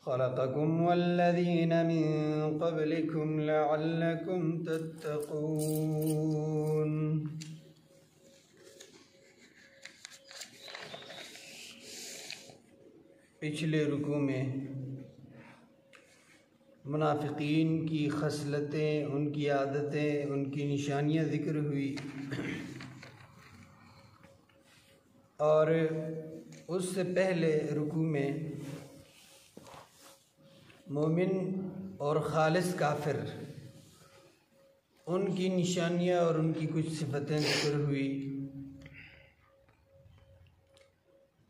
خلقكم والذين من قبلكم لعلكم تتقون۔ پچھلے رکوع میں منافقین کی خصلتیں، ان کی عادتیں، ان کی نشانیاں ذکر ہوئی، اور اس سے پہلے رکوع میں مومن اور خالص کافر، ان کی نشانیاں اور ان کی کچھ صفتیں ذکر ہوئی۔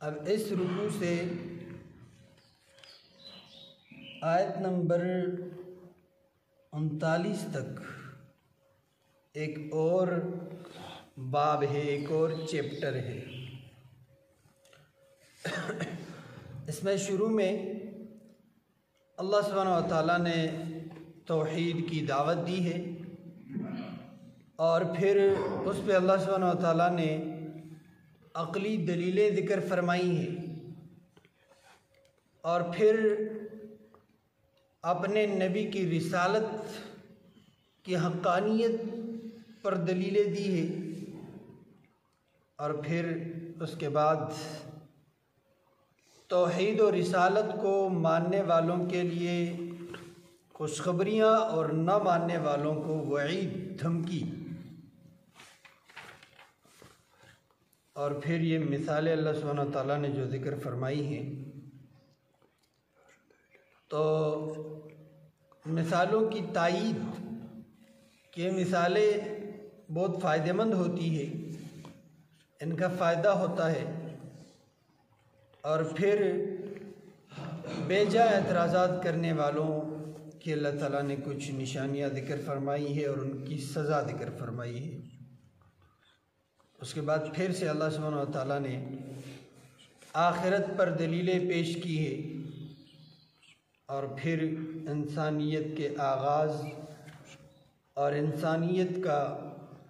اب اس رکوع سے آیت نمبر 39 تک ایک اور باب ہے، ایک اور چیپٹر ہے۔ اس میں شروع میں اللہ سبحانہ و تعالیٰ نے توحید کی دعوت دی ہے، اور پھر اس پہ اللہ سبحانہ و تعالیٰ نے عقلی دلیلیں ذکر فرمائی ہیں، اور پھر اپنے نبی کی رسالت کی حقانیت پر دلیلیں دی ہے، اور پھر اس کے بعد توحید و رسالت کو ماننے والوں کے لیے خوشخبریاں اور نہ ماننے والوں کو وعید، دھمکی، اور پھر یہ مثالیں اللہ سبحانہ و تعالیٰ نے جو ذکر فرمائی ہیں۔ تو مثالوں کی تائید کہ مثالیں بہت فائدہ مند ہوتی ہے، ان کا فائدہ ہوتا ہے، اور پھر بے جا اعتراضات کرنے والوں کی اللہ تعالیٰ نے کچھ نشانیاں ذکر فرمائی ہے اور ان کی سزا ذکر فرمائی ہے۔ اس کے بعد پھر سے اللہ سبحانہ و تعالیٰ نے آخرت پر دلیلیں پیش کی ہے، اور پھر انسانیت کے آغاز اور انسانیت کا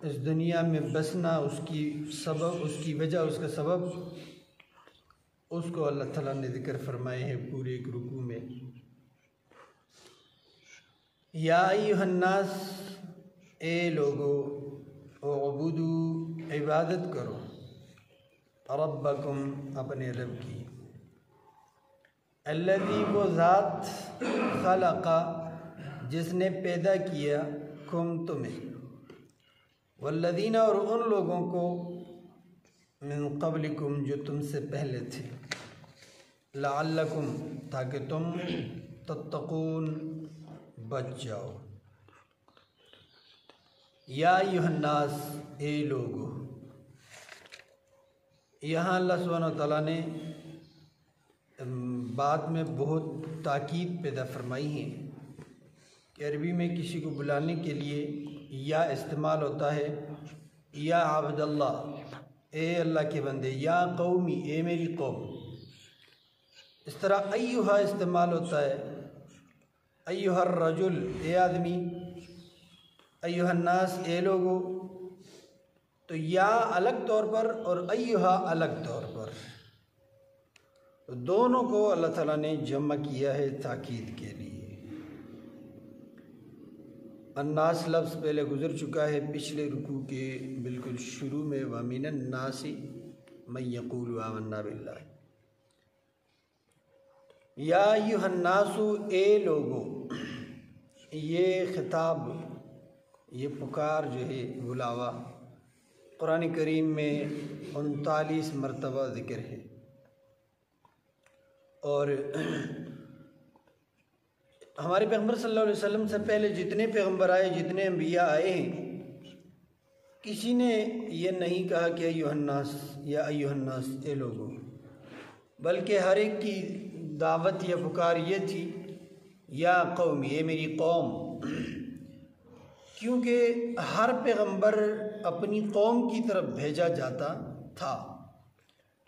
اس دنیا میں بسنا، اس کی سبب، اس کی وجہ، اس کا سبب، اس کو اللہ تعالیٰ نے ذکر فرمائے ہیں پورے ایک رکوع میں۔ یا ایھا الناس، اے لوگو، اعبدو، عبادت کرو، ربکم، اپنے رب کی، الذی، وہ ذات، خلق، جس نے پیدا کیا، کم، تمہیں، والذین، اور ان لوگوں کو، من قبلکم، جو تم سے پہلے تھے، لعلکم، تاکہ تم، تتقون، بچ جاؤ۔ یا ایھا الناس، اے لوگو، یہاں اللہ سبحانہ و تعالیٰ نے بعد میں بہت تاکید پیدا فرمائی ہے کہ عربی میں کسی کو بلانے کے لیے یا استعمال ہوتا ہے، یا عبد اللہ، اے اللہ کے بندے، یا قومی، اے میری قوم۔ اس طرح ایھا استعمال ہوتا ہے، ایھا الرجل، اے آدمی، ایھا الناس، اے لوگو، تو یا الگ طور پر اور ایھا الگ طور پر، دونوں کو اللہ تعالیٰ نے جمع کیا ہے تاکید کے لیے۔ الناس لفظ پہلے گزر چکا ہے پچھلے رکوع کے بالکل شروع میں، وَمِنَ النَّاسِ مَن يَقُولُ آمَنَّا بِاللَّهِ۔ یا ایھا الناس، اے لوگو، یہ خطاب، یہ پکار جو ہے، بلاوا، قرآن کریم میں 39 مرتبہ ذکر ہے، اور ہمارے پیغمبر صلی اللہ علیہ وسلم سے پہلے جتنے پیغمبر آئے، جتنے انبیاء آئے ہیں، کسی نے یہ نہیں کہا کہ ایھا الناس، یا ایھا الناس، اے لوگو، بلکہ ہر ایک کی دعوت یا پکار یہ تھی، یا قومی، اے میری قوم، کیونکہ ہر پیغمبر اپنی قوم کی طرف بھیجا جاتا تھا۔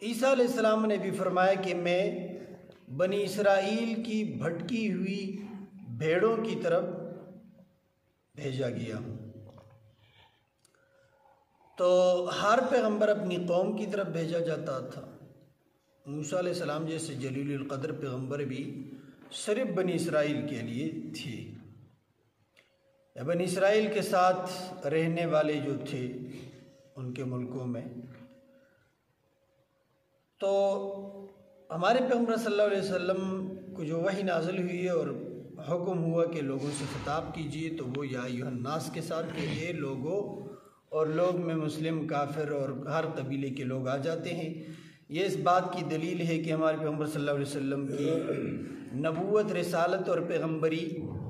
عیسیٰ علیہ السلام نے بھی فرمایا کہ میں بنی اسرائیل کی بھٹکی ہوئی بھیڑوں کی طرف بھیجا گیا ہوں۔ تو ہر پیغمبر اپنی قوم کی طرف بھیجا جاتا تھا، موسیٰ علیہ السلام جیسے جلیل القدر پیغمبر بھی صرف بنی اسرائیل کے لیے تھے. بنی اسرائیل کے ساتھ رہنے والے جو تھے ان کے ملکوں میں، تو ہمارے پیغمبر صلی اللہ علیہ وسلم کو جو وحی نازل ہوئی ہے اور حکم ہوا کہ لوگوں سے خطاب کیجیے، تو وہ یا ایھا الناس کے ساتھ کہ یہ لوگوں، اور لوگ میں مسلم، کافر اور ہر قبیلے کے لوگ آ جاتے ہیں. یہ اس بات کی دلیل ہے کہ ہمارے پیغمبر صلی اللہ علیہ وسلم کی نبوت، رسالت اور پیغمبری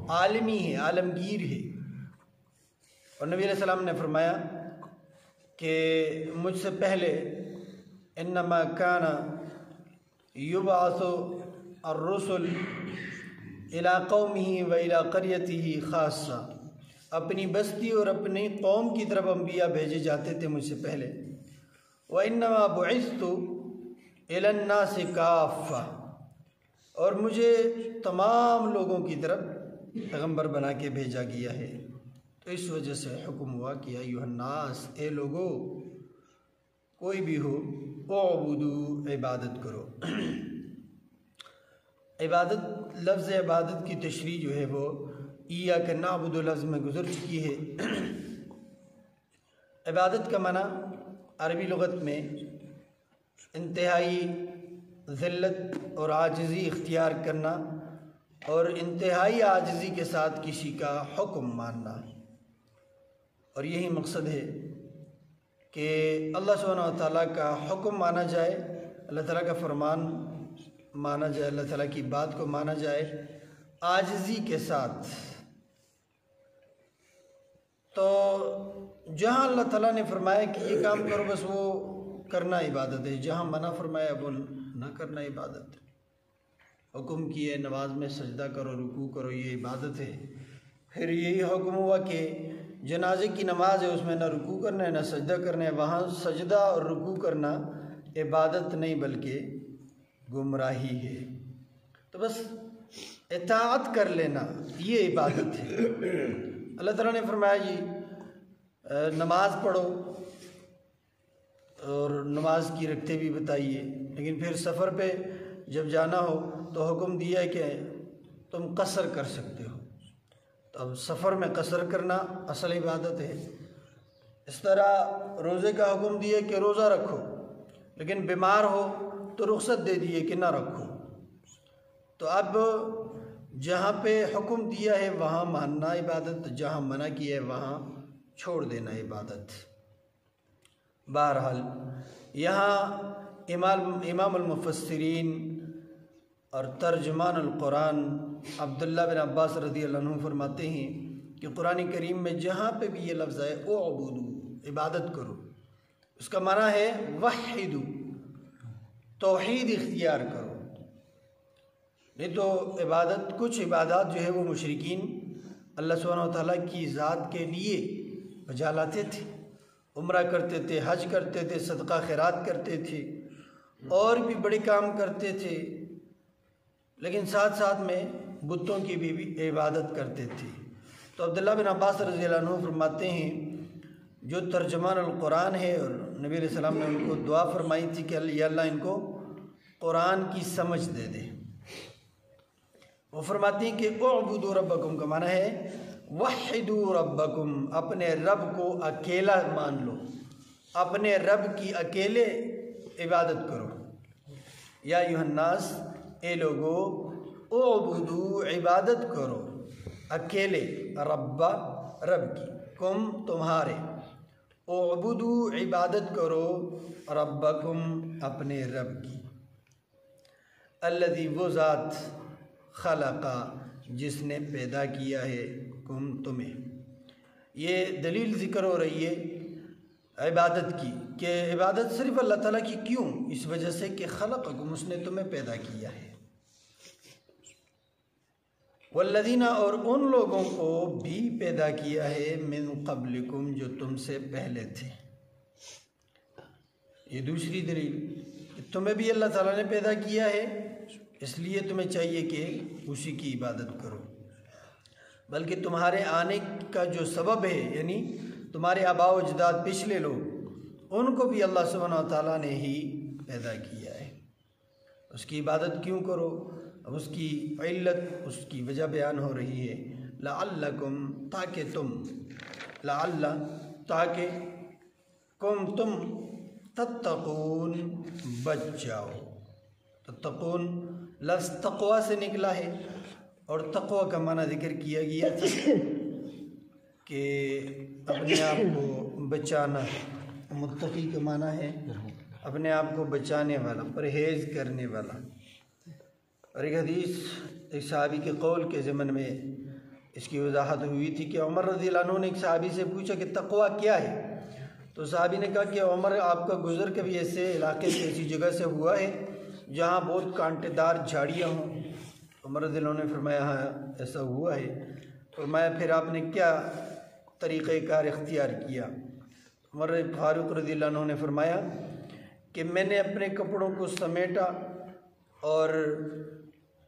عالمی ہے، عالمگیر ہے. اور نبی علیہ السلام نے فرمایا کہ مجھ سے پہلے انما کان یبعث الرسل الی قومہ و الی قریتہ خاصہ، اپنی بستی اور اپنی قوم کی طرف انبیاء بھیجے جاتے تھے مجھ سے پہلے. وانما بعثت الی الناس کافہ، اور مجھے تمام لوگوں کی طرف پیغمبر بنا کے بھیجا گیا ہے. تو اس وجہ سے حکم ہوا کہ ایھا الناس، اے لوگو، کوئی بھی ہو، اعبدوا، عبادت کرو. عبادت، لفظ عبادت کی تشریح جو ہے وہ ایاک نعبد لفظ میں گزر چکی ہے. عبادت کا معنی عربی لغت میں انتہائی ذلت اور عاجزی اختیار کرنا اور انتہائی عاجزی کے ساتھ کسی کا حکم ماننا. اور یہی مقصد ہے کہ اللہ سبحانہ و تعالیٰ کا حکم مانا جائے، اللہ تعالیٰ کا فرمان مانا جائے، اللہ تعالیٰ کی بات کو مانا جائے عاجزی کے ساتھ. تو جہاں اللہ تعالیٰ نے فرمایا کہ یہ کام کرو، بس وہ کرنا عبادت ہے. جہاں منع فرمایا وہ نہ کرنا عبادت. حکم کیے نماز میں سجدہ کرو، رکوع کرو، یہ عبادت ہے. پھر یہی حکم ہوا کہ جنازے کی نماز ہے، اس میں نہ رکوع کرنا ہے نہ سجدہ کرنا ہے. وہاں سجدہ اور رکوع کرنا عبادت نہیں بلکہ گمراہی ہے. تو بس اطاعت کر لینا یہ عبادت ہے. اللہ تعالیٰ نے فرمایا جی نماز پڑھو، اور نماز کی رکھتے بھی بتائیے، لیکن پھر سفر پہ جب جانا ہو تو حکم دیا ہے کہ تم قصر کر سکتے ہو. تو اب سفر میں قصر کرنا اصل عبادت ہے. اس طرح روزے کا حکم دیا کہ روزہ رکھو، لیکن بیمار ہو تو رخصت دے دیے کہ نہ رکھو. تو اب جہاں پہ حکم دیا ہے وہاں ماننا عبادت، جہاں منع کیا ہے وہاں چھوڑ دینا عبادت. بہرحال یہاں امام المفسرین اور ترجمان القرآن عبداللہ بن عباس رضی اللہ عنہ فرماتے ہیں کہ قرآن کریم میں جہاں پہ بھی یہ لفظ ہے اعبدوا، عبادت کرو، اس کا معنی ہے وحدو، توحید اختیار کرو. نہیں تو عبادت، کچھ عبادات جو ہے وہ مشرکین اللہ سبحانہ و تعالیٰ کی ذات کے لیے بجا لاتے تھے. عمرہ کرتے تھے، حج کرتے تھے، صدقہ خیرات کرتے تھے، اور بھی بڑے کام کرتے تھے، لیکن ساتھ ساتھ میں بتوں کی بھی عبادت کرتے تھے. تو عبداللہ بن عباس رضی اللہ عنہ فرماتے ہیں جو ترجمان القرآن ہے، اور نبی علیہ السلام نے ان کو دعا فرمائی تھی کہ یا اللہ ان کو قرآن کی سمجھ دے دے. وہ فرماتی ہیں کہ اعبدوا ربکم کا معنی ہے وحدوا ربکم، اپنے رب کو اکیلا مان لو، اپنے رب کی اکیلے عبادت کرو. یا ایھا الناس، اے لوگو، اعبدوا، عبادت کرو، اکیلے، رب کی، کم تمہارے، اعبدوا، عبادت کرو، ربکم، اپنے رب کی. الذی، وہ ذات، خلقا، جس نے پیدا کیا ہے، کم، تمہیں. یہ دلیل ذکر ہو رہی ہے عبادت کی کہ عبادت صرف اللہ تعالیٰ کی کیوں؟ اس وجہ سے کہ خلقکم، اس نے تمہیں پیدا کیا ہے. والذین، اور ان لوگوں کو بھی پیدا کیا ہے، من قبلکم، جو تم سے پہلے تھے. یہ دوسری دلیل، تمہیں بھی اللہ تعالیٰ نے پیدا کیا ہے، اس لیے تمہیں چاہیے کہ اسی کی عبادت کرو. بلکہ تمہارے آنے کا جو سبب ہے، یعنی تمہارے آباء و اجداد پچھلے لوگ، ان کو بھی اللہ سبحانہ و تعالیٰ نے ہی پیدا کیا ہے. اس کی عبادت کیوں کرو؟ اب اس کی علت، اس کی وجہ بیان ہو رہی ہے، لعلکم، تاکہ تم، لعل تاکہ، کم تم، تتقون بچ جاؤ۔ تتقون لفظ تقوی سے نکلا ہے، اور تقوی کا معنی ذکر کیا گیا تھا کہ اپنے آپ کو بچانا، متقی کا معنی ہے اپنے آپ کو بچانے والا، پرہیز کرنے والا۔ اور ایک حدیث، ایک صحابی کے قول کے ضمن میں اس کی وضاحت ہوئی تھی کہ عمر رضی اللہ عنہ نے ایک صحابی سے پوچھا کہ تقوی کیا ہے؟ تو صحابی نے کہا کہ عمر، آپ کا گزر کبھی ایسے علاقے سے، ایسی جگہ سے ہوا ہے جہاں بہت کانٹے دار جھاڑیاں ہوں؟ عمر رضی اللہ عنہ نے فرمایا ہاں ایسا ہوا ہے۔ فرمایا پھر آپ نے کیا طریقہ کار اختیار کیا؟ عمر فاروق رضی اللہ عنہ نے فرمایا کہ میں نے اپنے کپڑوں کو سمیٹا اور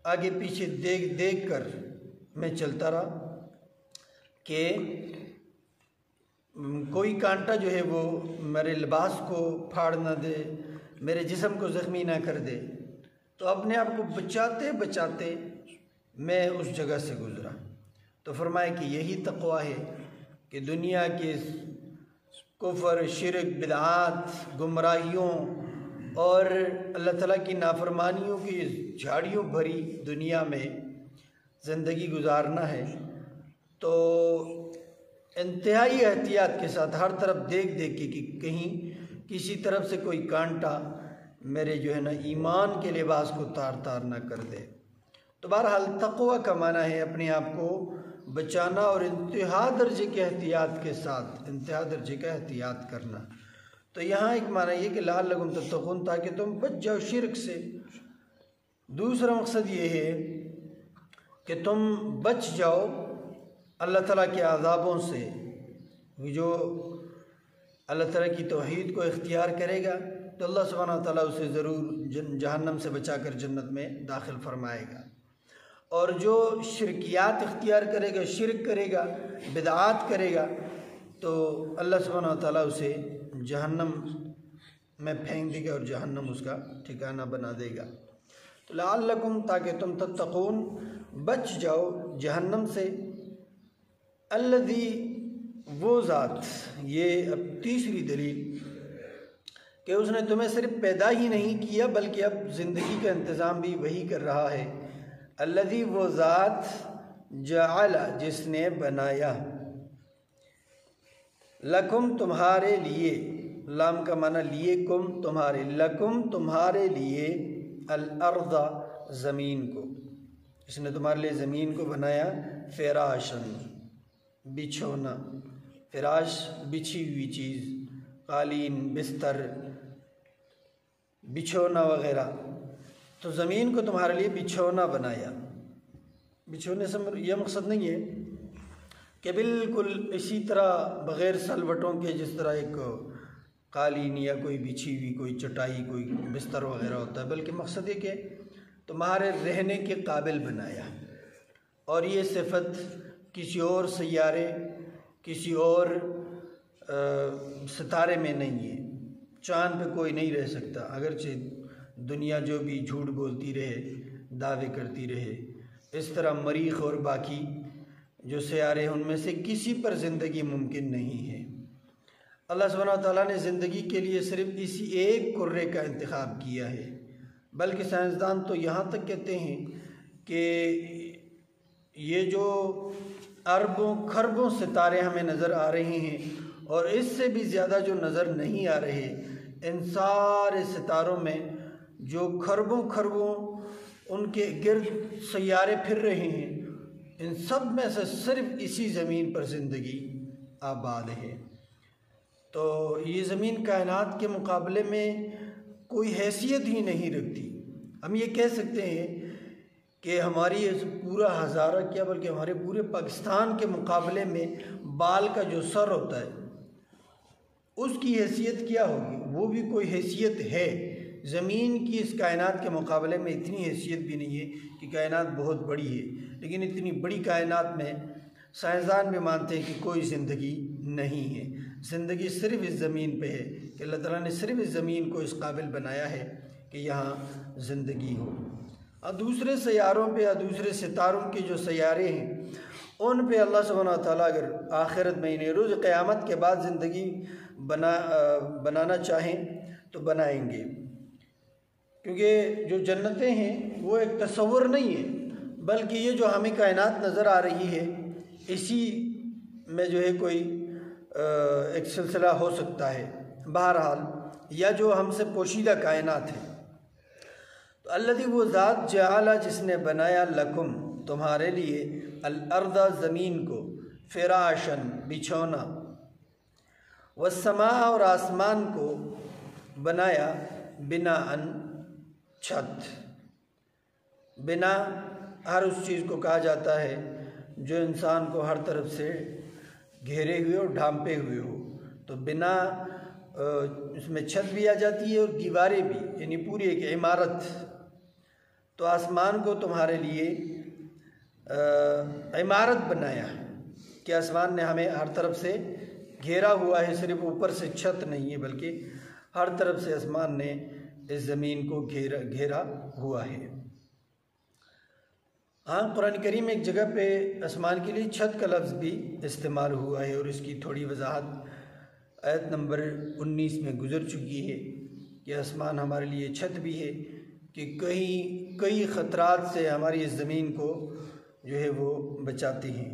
آگے پیچھے دیکھ دیکھ کر میں چلتا رہا کہ کوئی کانٹا جو ہے وہ میرے لباس کو پھاڑ نہ دے، میرے جسم کو زخمی نہ کر دے۔ تو اپنے آپ کو بچاتے بچاتے میں اس جگہ سے گزرا۔ تو فرمایا کہ یہی تقوی ہے کہ دنیا کے کفر، شرک، بدعات، گمراہیوں اور اللہ تعالیٰ کی نافرمانیوں کی جھاڑیوں بھری دنیا میں زندگی گزارنا ہے، تو انتہائی احتیاط کے ساتھ ہر طرف دیکھ دیکھ کے کہ کہیں کسی طرف سے کوئی کانٹا میرے جو ہے نا ایمان کے لباس کو تار تار نہ کر دے۔ تو بہرحال تقوی کا معنی ہے اپنے آپ کو بچانا اور انتہا درجے کے احتیاط کے ساتھ، انتہا درجے کا احتیاط کرنا۔ تو یہاں ایک معنی یہ کہ لعلکم تتقون، تاکہ تم بچ جاؤ شرک سے۔ دوسرا مقصد یہ ہے کہ تم بچ جاؤ اللہ تعالیٰ کے عذابوں سے۔ جو اللہ تعالیٰ کی توحید کو اختیار کرے گا تو اللہ سبحانہ و تعالیٰ اسے ضرور جہنم سے بچا کر جنت میں داخل فرمائے گا، اور جو شرکیات اختیار کرے گا، شرک کرے گا، بدعات کرے گا، تو اللہ سبحانہ و تعالیٰ اسے جہنم میں پھینک دے گا اور جہنم اس کا ٹھکانہ بنا دے گا۔ تو لعلکم، تاکہ تم تتقون، بچ جاؤ جہنم سے۔ الذی، وہ ذات، یہ اب تیسری دلیل کہ اس نے تمہیں صرف پیدا ہی نہیں کیا بلکہ اب زندگی کا انتظام بھی وہی کر رہا ہے۔ الذی، وہ ذات، جعل، جس نے بنایا، لکم، تمہارے لیے، لام کا معنی لیے، کم، تمہارے، لکم، تمہارے لیے، الارض، زمین کو، اس نے تمہارے لیے زمین کو بنایا، فراشن، بچھونا، فراش بچھی ہوئی چیز، قالین، بستر، بچھونا وغیرہ۔ تو زمین کو تمہارے لیے بچھونا بنایا۔ بچھونے سے یہ مقصد نہیں ہے کہ بالکل اسی طرح بغیر سلوٹوں کے جس طرح ایک قالین یا کوئی بچھی ہوئی کوئی چٹائی، کوئی بستر وغیرہ ہوتا ہے، بلکہ مقصد یہ کہ تمہارے رہنے کے قابل بنایا۔ اور یہ صفت کسی اور سیارے، کسی اور ستارے میں نہیں ہے۔ چاند پہ کوئی نہیں رہ سکتا، اگرچہ دنیا جو بھی جھوٹ بولتی رہے، دعوے کرتی رہے، اس طرح مریخ اور باقی جو سیارے ہیں ان میں سے کسی پر زندگی ممکن نہیں ہے۔ اللہ سبحانہ و تعالیٰ نے زندگی کے لیے صرف اسی ایک کرے کا انتخاب کیا ہے، بلکہ سائنسدان تو یہاں تک کہتے ہیں کہ یہ جو اربوں خربوں ستارے ہمیں نظر آ رہے ہیں اور اس سے بھی زیادہ جو نظر نہیں آ رہے، ان سارے ستاروں میں جو خربوں خربوں ان کے گرد سیارے پھر رہے ہیں، ان سب میں سے صرف اسی زمین پر زندگی آباد ہے۔ تو یہ زمین کائنات کے مقابلے میں کوئی حیثیت ہی نہیں رکھتی۔ ہم یہ کہہ سکتے ہیں کہ ہماری پورا ہزارہ کیا بلکہ ہمارے پورے پاکستان کے مقابلے میں بال کا جو سر ہوتا ہے اس کی حیثیت کیا ہوگی؟ وہ بھی کوئی حیثیت ہے۔ زمین کی اس کائنات کے مقابلے میں اتنی حیثیت بھی نہیں ہے کہ کائنات بہت بڑی ہے، لیکن اتنی بڑی کائنات میں سائنسدان بھی مانتے ہیں کہ کوئی زندگی نہیں ہے۔ زندگی صرف اس زمین پہ ہے کہ اللہ تعالیٰ نے صرف اس زمین کو اس قابل بنایا ہے کہ یہاں زندگی ہو۔ اور دوسرے سیاروں پہ یا دوسرے ستاروں کے جو سیارے ہیں ان پہ اللہ سبحانہ و تعالیٰ اگر آخرت میں انہیں روز قیامت کے بعد زندگی بنانا چاہیں تو بنائیں گے، کیونکہ جو جنتیں ہیں وہ ایک تصور نہیں ہے، بلکہ یہ جو ہمیں کائنات نظر آ رہی ہے اسی میں جو ہے کوئی ایک سلسلہ ہو سکتا ہے، بہرحال یا جو ہم سے پوشیدہ کائنات ہے۔ تو الذی وہ ذات جعل جس نے بنایا لکم تمہارے لیے الارض زمین کو فراشن بچھونا، والسماء اور آسمان کو بنایا بناءً چھت۔ بنا ہر اس چیز کو کہا جاتا ہے جو انسان کو ہر طرف سے گھیرے ہوئے اور ڈھانپے ہوئے ہو، تو بنا اس میں چھت بھی آ جاتی ہے اور دیواریں بھی، یعنی پوری ایک عمارت۔ تو آسمان کو تمہارے لیے عمارت بنایا کہ آسمان نے ہمیں ہر طرف سے گھیرا ہوا ہے، صرف اوپر سے چھت نہیں ہے بلکہ ہر طرف سے آسمان نے اس زمین کو گھیرا ہوا ہے۔ ہاں، قرآن کریم میں ایک جگہ پہ آسمان کے لیے چھت کا لفظ بھی استعمال ہوا ہے، اور اس کی تھوڑی وضاحت آیت نمبر 19 میں گزر چکی ہے کہ آسمان ہمارے لیے چھت بھی ہے کہ کئی خطرات سے ہماری اس زمین کو جو ہے وہ بچاتی ہیں۔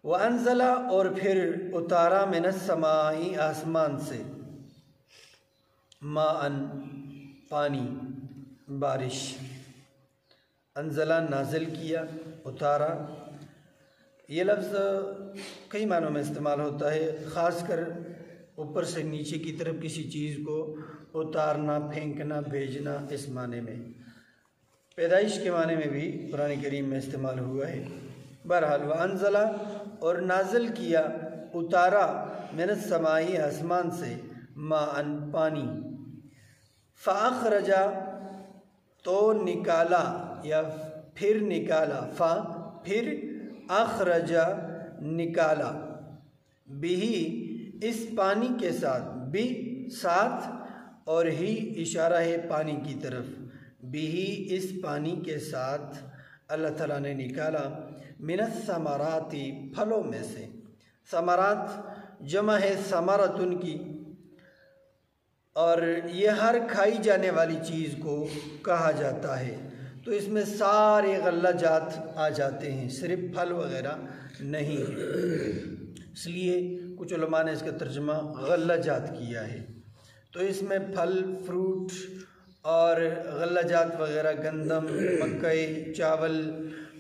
وَأَنزَلَ اور پھر اتارا مِنَ السَّمَاءِ آسمان سے، ماءً پانی، بارش۔ انزلہ نازل کیا، اتارا، یہ لفظ کئی معنوں میں استعمال ہوتا ہے، خاص کر اوپر سے نیچے کی طرف کسی چیز کو اتارنا، پھینکنا، بھیجنا، اس معنی میں۔ پیدائش کے معنی میں بھی قرآن کریم میں استعمال ہوا ہے۔ بہرحال وَأَنزَلَ اور نازل کیا، اتارا مِنَ السَّمَاءِ آسمان سے، ماءً پانی، فَأَخْرَجَ تو نکالا یا پھر نکالا، پھر اخرج نکالا، بھی اس پانی کے ساتھ، بھی ساتھ اور ہی اشارہ ہے پانی کی طرف، بھی اس پانی کے ساتھ اللہ تعالیٰ نے نکالا من الثمرات پھلوں میں سے۔ ثمرات جمع ہے ثمرتن کی، اور یہ ہر کھائی جانے والی چیز کو کہا جاتا ہے، تو اس میں سارے غلہ جات آ جاتے ہیں، صرف پھل وغیرہ نہیں ہے، اس لیے کچھ علماء نے اس کا ترجمہ غلہ جات کیا ہے۔ تو اس میں پھل، فروٹ اور غلہ جات وغیرہ، گندم، مکئی، چاول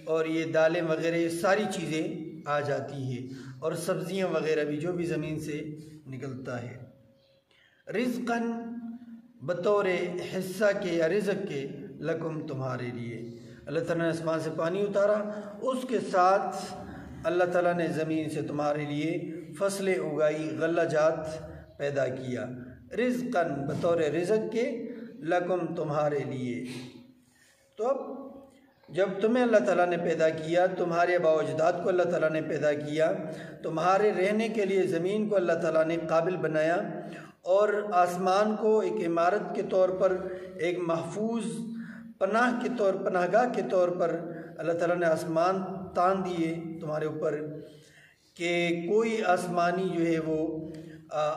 اور یہ دالیں وغیرہ، یہ ساری چیزیں آ جاتی ہیں، اور سبزیاں وغیرہ بھی جو بھی زمین سے نکلتا ہے۔ رزقاً بطور حصہ کے یا رزق کے، لکم تمہارے لیے۔ اللہ تعالیٰ نے آسمان سے پانی اتارا، اس کے ساتھ اللہ تعالیٰ نے زمین سے تمہارے لیے فصلیں اگائی، غلہ جات پیدا کیا۔ رزقاً بطور رزق کے، لکم تمہارے لیے۔ تو اب جب تمہیں اللہ تعالیٰ نے پیدا کیا، تمہارے آباء و اجداد کو اللہ تعالیٰ نے پیدا کیا، تمہارے رہنے کے لیے زمین کو اللہ تعالیٰ نے قابل بنایا، اور آسمان کو ایک عمارت کے طور پر، ایک محفوظ پناہ کے طور، پناہ گاہ کے طور پر اللہ تعالیٰ نے آسمان تان دیے تمہارے اوپر کہ کوئی آسمانی جو ہے وہ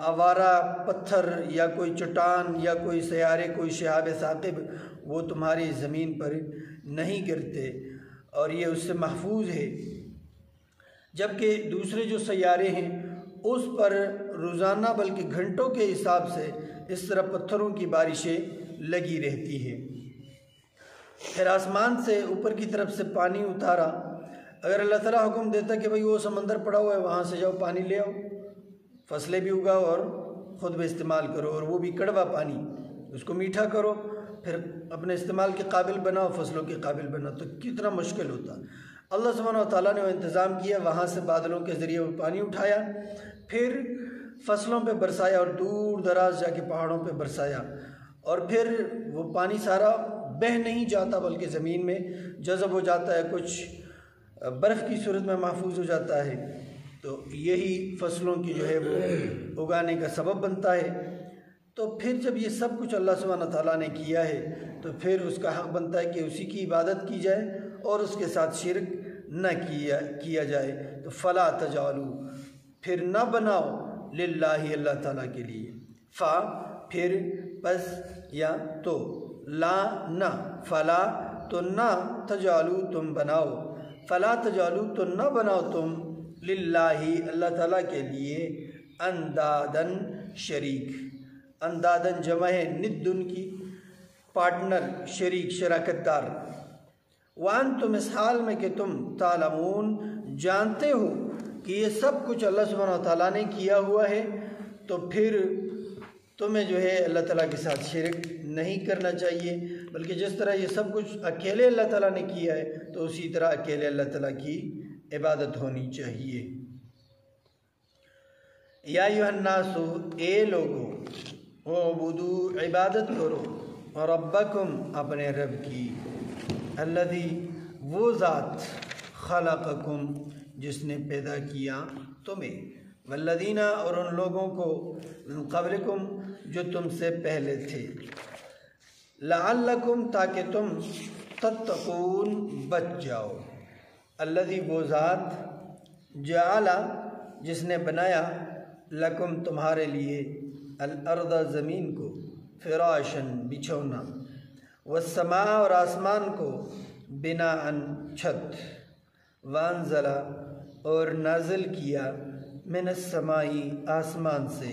آوارہ پتھر یا کوئی چٹان یا کوئی سیارے، کوئی شہاب ثاقب وہ تمہاری زمین پر نہیں گرتے، اور یہ اس سے محفوظ ہے۔ جبکہ دوسرے جو سیارے ہیں اس پر روزانہ بلکہ گھنٹوں کے حساب سے اس طرح پتھروں کی بارشیں لگی رہتی ہے۔ پھر آسمان سے اوپر کی طرف سے پانی اتارا، اگر اللہ تعالیٰ حکم دیتا کہ بھئی وہ سمندر پڑا ہوا ہے وہاں سے جاؤ پانی لے آؤ، فصلیں بھی اگاؤ اور خود بھی استعمال کرو، اور وہ بھی کڑوا پانی، اس کو میٹھا کرو، پھر اپنے استعمال کے قابل بناؤ، فصلوں کے قابل بناؤ، تو کتنا مشکل ہوتا۔ اللہ سبحانہ و تعالیٰ نے وہ انتظام کیا، وہاں سے بادلوں کے ذریعے وہ پانی اٹھایا، پھر فصلوں پہ برسایا، اور دور دراز جا کے پہاڑوں پہ برسایا، اور پھر وہ پانی سارا بہہ نہیں جاتا بلکہ زمین میں جذب ہو جاتا ہے، کچھ برف کی صورت میں محفوظ ہو جاتا ہے، تو یہی فصلوں کی جو ہے وہ اگانے کا سبب بنتا ہے۔ تو پھر جب یہ سب کچھ اللہ سبحانہ تعالیٰ نے کیا ہے تو پھر اس کا حق بنتا ہے کہ اسی کی عبادت کی جائے اور اس کے ساتھ شرک نہ کیا جائے۔ تو فلا تجعلوا، پھر نہ بناؤ، للہ اللہ تعالیٰ کے لیے، فا پھر، پس یا تو، لا نہ، فلا تو نہ، تجعلوا تم بناؤ، فلا تجعلوا تو نہ بناؤ تم، للہ اللہ تعالیٰ کے لیے، اندادن شریک، اندادن جمع ہے ندن کی، پارٹنر، شریک، شراکت دار، وانتم اس حال میں کہ تم تعلمون جانتے ہو کہ یہ سب کچھ اللہ سبحانہ تعالیٰ نے کیا ہوا ہے، تو پھر تمہیں جو ہے اللہ تعالیٰ کے ساتھ شرک نہیں کرنا چاہیے، بلکہ جس طرح یہ سب کچھ اکیلے اللہ تعالیٰ نے کیا ہے تو اسی طرح اکیلے اللہ تعالیٰ کی عبادت ہونی چاہیے۔ یا ایھا الناس، اے لوگو، اعبدوا عبادت کرو، ربکم اپنے رب کی، الذی وہ ذات، خلقکم جس نے پیدا کیا تمہیں، والذین اور ان لوگوں کو، من قبلکم جو تم سے پہلے تھے، لعلکم تاکہ تم، تتقون بچ جاؤ، الذی وہ ذات، جعل جس نے بنایا، لکم تمہارے لیے، الارض زمین کو، فراشن بچھونا، والسماء اور آسمان کو، بناء چھت، وانزل اور نازل کیا، من السماء آسمان سے،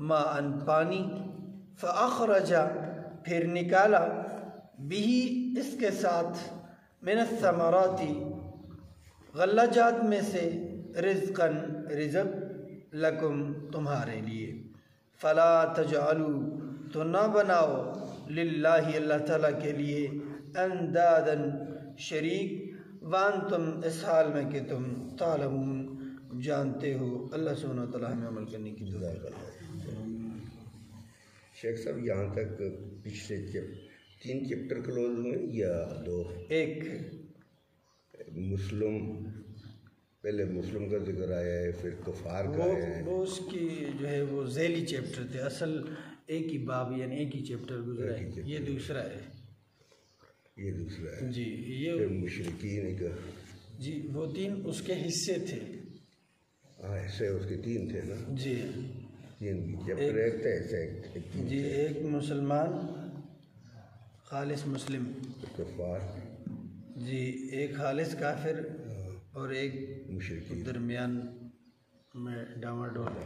ماء پانی، فاخرج پھر نکالا، بھی اس کے ساتھ، من الثمرات غلہ جات میں سے، رزقاً رزق، لکم تمہارے لیے، فلا تجعلوا تو نہ بناؤ، للہ اللہ تعالیٰ کے لیے، اندادن شریک، وانتم اس حال میں کہ تم تعلمون جانتے ہو۔ اللہ سبحانہ وتعالیٰ ہمیں عمل کرنے کی توفیق عطا۔ شیخ صاحب یہاں تک پچھلے 3 چیپٹر کلوز ہوئے یا 2؟ ایک مسلم، پہلے مسلم کا ذکر آیا ہے، پھر کفار کا ہے، وہ اس کی جو ہے وہ ذیلی چیپٹر تھے، اصل ایک ہی باب یعنی ایک ہی چیپٹر گزرا ہے، یہ دوسرا ہے، یہ دوسرا ہے جی، یہ پھر مشرکین کا، جی وہ 3 اس کے حصے تھے، ہاں ایسے اس کے 3 تھے نا، جی 3 چیپٹر ایک تھا، ایسے جی، ایک مسلمان خالص مسلم، کفار، جی ایک خالص کافر، اور ایک مشرکین، درمیان میں ڈاواڈول۔